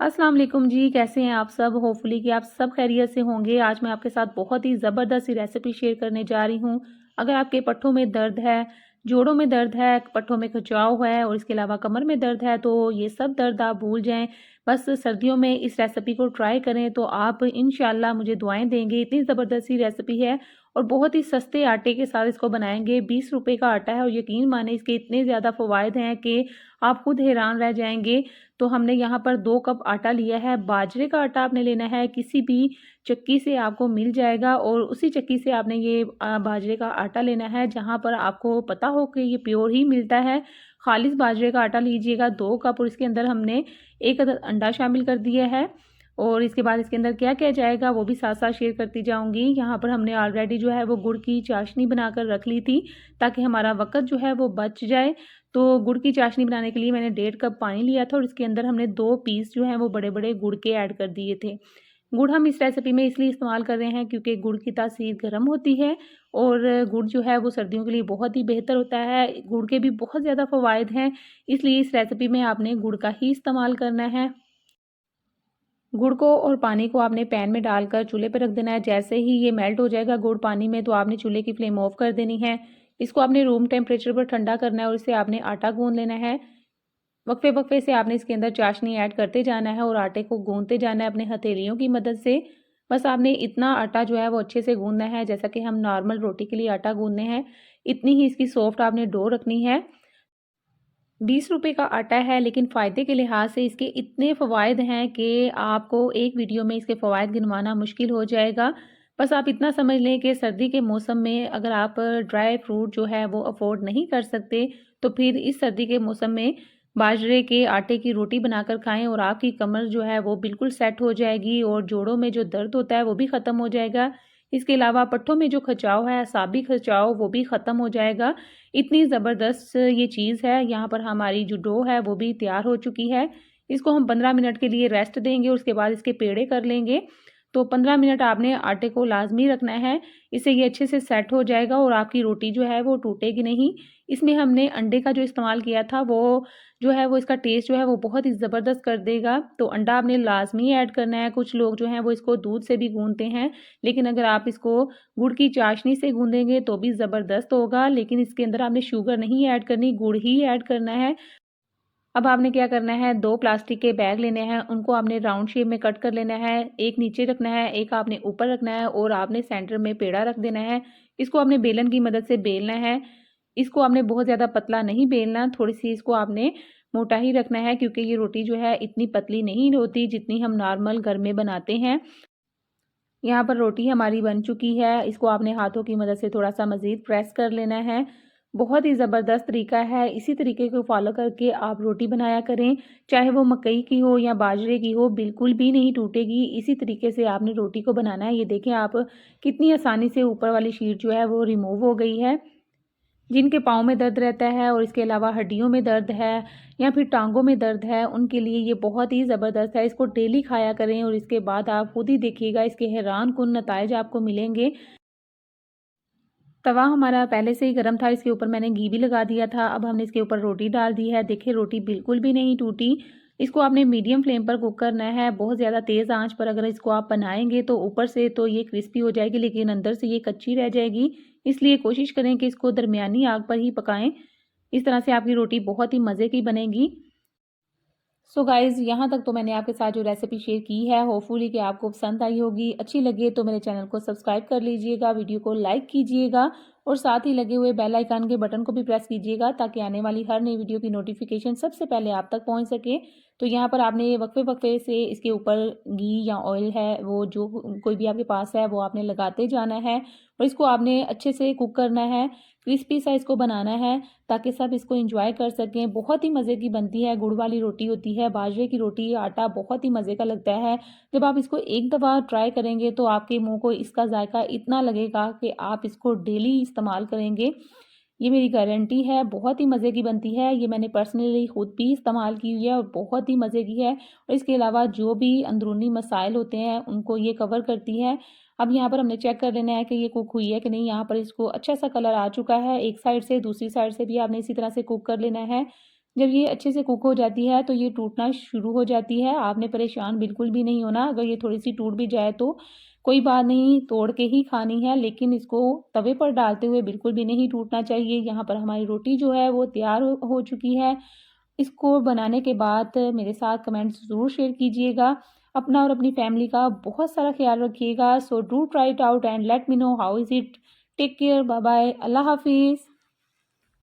अस्सलाम वालेकुम जी, कैसे हैं आप सब? होपफुली कि आप सब खैरियत से होंगे। आज मैं आपके साथ बहुत ही ज़बरदस्त सी रेसिपी शेयर करने जा रही हूँ। अगर आपके पट्ठों में दर्द है, जोड़ों में दर्द है, पट्ठों में खिंचाव है और इसके अलावा कमर में दर्द है, तो ये सब दर्द आप भूल जाएँ। बस सर्दियों में इस रेसिपी को ट्राई करें तो आप इंशाल्लाह मुझे दुआएँ देंगे। इतनी ज़बरदस्त सी रेसिपी है और बहुत ही सस्ते आटे के साथ इसको बनाएँगे। ₹20 का आटा है और यकीन मानें इसके इतने ज़्यादा फ़वाइद हैं कि आप खुद हैरान रह जाएँगे। तो हमने यहाँ पर 2 कप आटा लिया है। बाजरे का आटा आपने लेना है, किसी भी चक्की से आपको मिल जाएगा और उसी चक्की से आपने ये बाजरे का आटा लेना है, जहाँ पर आपको पता हो कि ये प्योर ही मिलता है। खालिस बाजरे का आटा लीजिएगा 2 कप और इसके अंदर हमने 1 अदद अंडा शामिल कर दिया है और इसके बाद इसके अंदर क्या-क्या जाएगा वो भी साथ-साथ शेयर करती जाऊँगी। यहाँ पर हमने ऑलरेडी जो है वो गुड़ की चाशनी बनाकर रख ली थी, ताकि हमारा वक़्त जो है वो बच जाए। तो गुड़ की चाशनी बनाने के लिए मैंने 1.5 कप पानी लिया था और इसके अंदर हमने 2 पीस जो हैं वो बड़े-बड़े गुड़ के ऐड कर दिए थे। गुड़ हम इस रेसिपी में इसलिए इस्तेमाल कर रहे हैं क्योंकि गुड़ की तासीर गर्म होती है और गुड़ जो है वो सर्दियों के लिए बहुत ही बेहतर होता है। गुड़ के भी बहुत ज़्यादा फ़वाइद हैं, इसलिए इस रेसिपी में आपने गुड़ का ही इस्तेमाल करना है। गुड़ को और पानी को आपने पैन में डालकर चूल्हे पर रख देना है। जैसे ही ये मेल्ट हो जाएगा गुड़ पानी में, तो आपने चूल्हे की फ्लेम ऑफ कर देनी है। इसको आपने रूम टेम्परेचर पर ठंडा करना है और इससे आपने आटा गूँध लेना है। वक्फे-वक्फे से आपने इसके अंदर चाशनी ऐड करते जाना है और आटे को गूँधते जाना है अपने हथेलियों की मदद से। बस आपने इतना आटा जो है वो अच्छे से गूँधना है, जैसा कि हम नॉर्मल रोटी के लिए आटा गूँधते हैं, इतनी ही इसकी सॉफ्ट आपने डो रखनी है। ₹20 का आटा है, लेकिन फ़ायदे के लिहाज से इसके इतने फ़वाइद हैं कि आपको एक वीडियो में इसके फ़वाइद गिनवाना मुश्किल हो जाएगा। बस आप इतना समझ लें कि सर्दी के मौसम में अगर आप ड्राई फ्रूट जो है वो अफ़ोर्ड नहीं कर सकते, तो फिर इस सर्दी के मौसम में बाजरे के आटे की रोटी बनाकर खाएँ और आपकी कमर जो है वो बिल्कुल सेट हो जाएगी और जोड़ों में जो दर्द होता है वो भी ख़त्म हो जाएगा। इसके अलावा पट्ठों में जो खिंचाव है, असाबी खिंचाव, वो भी ख़त्म हो जाएगा। इतनी ज़बरदस्त ये चीज़ है। यहाँ पर हमारी जो डो है वो भी तैयार हो चुकी है। इसको हम 15 मिनट के लिए रेस्ट देंगे और उसके बाद इसके पेड़े कर लेंगे। तो 15 मिनट आपने आटे को लाज़मी रखना है, इससे ये अच्छे से सेट हो जाएगा और आपकी रोटी जो है वो टूटेगी नहीं। इसमें हमने अंडे का जो इस्तेमाल किया था वो जो है वो इसका टेस्ट जो है वो बहुत ही ज़बरदस्त कर देगा। तो अंडा आपने लाज़मी ऐड करना है। कुछ लोग जो हैं वो इसको दूध से भी गूँथते हैं, लेकिन अगर आप इसको गुड़ की चाशनी से गूँधेंगे तो भी ज़बरदस्त होगा, लेकिन इसके अंदर आपने शुगर नहीं ऐड करनी, गुड़ ही ऐड करना है। अब आपने क्या करना है, 2 प्लास्टिक के बैग लेने हैं, उनको आपने राउंड शेप में कट कर लेना है। एक नीचे रखना है, एक आपने ऊपर रखना है और आपने सेंटर में पेड़ा रख देना है। इसको आपने बेलन की मदद से बेलना है। इसको आपने बहुत ज़्यादा पतला नहीं बेलना, थोड़ी-सी इसको आपने मोटा ही रखना है क्योंकि ये रोटी जो है इतनी पतली नहीं होती जितनी हम नॉर्मल घर में बनाते हैं। यहाँ पर रोटी हमारी बन चुकी है, इसको आपने हाथों की मदद से थोड़ा-सा मज़ीद प्रेस कर लेना है। बहुत ही ज़बरदस्त तरीका है, इसी तरीके को फ़ॉलो करके आप रोटी बनाया करें, चाहे वो मकई की हो या बाजरे की हो, बिल्कुल भी नहीं टूटेगी। इसी तरीके से आपने रोटी को बनाना है। ये देखें आप कितनी आसानी से ऊपर वाली शीट जो है वो रिमूव हो गई है। जिनके पाँव में दर्द रहता है और इसके अलावा हड्डियों में दर्द है या फिर टाँगों में दर्द है, उनके लिए ये बहुत ही ज़बरदस्त है। इसको डेली खाया करें और इसके बाद आप खुद ही देखिएगा इसके हैरानकुन नताइज आपको मिलेंगे। तवा हमारा पहले से ही गरम था, इसके ऊपर मैंने घी भी लगा दिया था। अब हमने इसके ऊपर रोटी डाल दी है। देखिए रोटी बिल्कुल भी नहीं टूटी। इसको आपने मीडियम फ्लेम पर कुक करना है। बहुत ज़्यादा तेज़ आँच पर अगर इसको आप बनाएँगे तो ऊपर से तो ये क्रिस्पी हो जाएगी, लेकिन अंदर से ये कच्ची रह जाएगी। इसलिए कोशिश करें कि इसको दरमियानी आग पर ही पकाएँ। इस तरह से आपकी रोटी बहुत ही मज़े की बनेगी। सो गाइज़, यहाँ तक तो मैंने आपके साथ जो रेसिपी शेयर की है, होपफुली कि आपको पसंद आई होगी। अच्छी लगे तो मेरे चैनल को सब्सक्राइब कर लीजिएगा, वीडियो को लाइक कीजिएगा और साथ ही लगे हुए बेल आइकन के बटन को भी प्रेस कीजिएगा ताकि आने वाली हर नई वीडियो की नोटिफिकेशन सबसे पहले आप तक पहुँच सके। तो यहाँ पर आपने वक्फे-वक्फे से इसके ऊपर घी या ऑयल है, वो जो कोई भी आपके पास है, वो आपने लगाते जाना है और इसको आपने अच्छे से कुक करना है। क्रिस्पी सा इसको बनाना है ताकि सब इसको एंजॉय कर सकें। बहुत ही मज़े की बनती है, गुड़ वाली रोटी होती है, बाजरे की रोटी, आटा बहुत ही मज़े का लगता है। जब आप इसको एक दफ़ा ट्राई करेंगे तो आपके मुँह को इसका ज़ायका इतना लगेगा कि आप इसको डेली इस्तेमाल करेंगे। ये मेरी गारंटी है, बहुत ही मज़े की बनती है। ये मैंने पर्सनली खुद भी इस्तेमाल की हुई है और बहुत ही मज़े की है और इसके अलावा जो भी अंदरूनी मसाइल होते हैं, उनको ये कवर करती है। अब यहाँ पर हमने चेक कर लेना है कि ये कुक हुई है कि नहीं। यहाँ पर इसको अच्छा सा कलर आ चुका है। एक साइड से, दूसरी साइड से भी आपने इसी तरह से कुक कर लेना है। जब ये अच्छे से कुक हो जाती है तो ये टूटना शुरू हो जाती है। आपने परेशान बिल्कुल भी नहीं होना, अगर ये थोड़ी-सी टूट भी जाए तो कोई बात नहीं, तोड़ के ही खानी है, लेकिन इसको तवे पर डालते हुए बिल्कुल भी नहीं टूटना चाहिए। यहाँ पर हमारी रोटी जो है वो तैयार हो चुकी है। इसको बनाने के बाद मेरे साथ कमेंट्स ज़रूर शेयर कीजिएगा। अपना और अपनी फैमिली का बहुत सारा ख्याल रखिएगा। So do try it out and let me know how is it. Take care, bye bye, अल्लाह हाफ़िज़।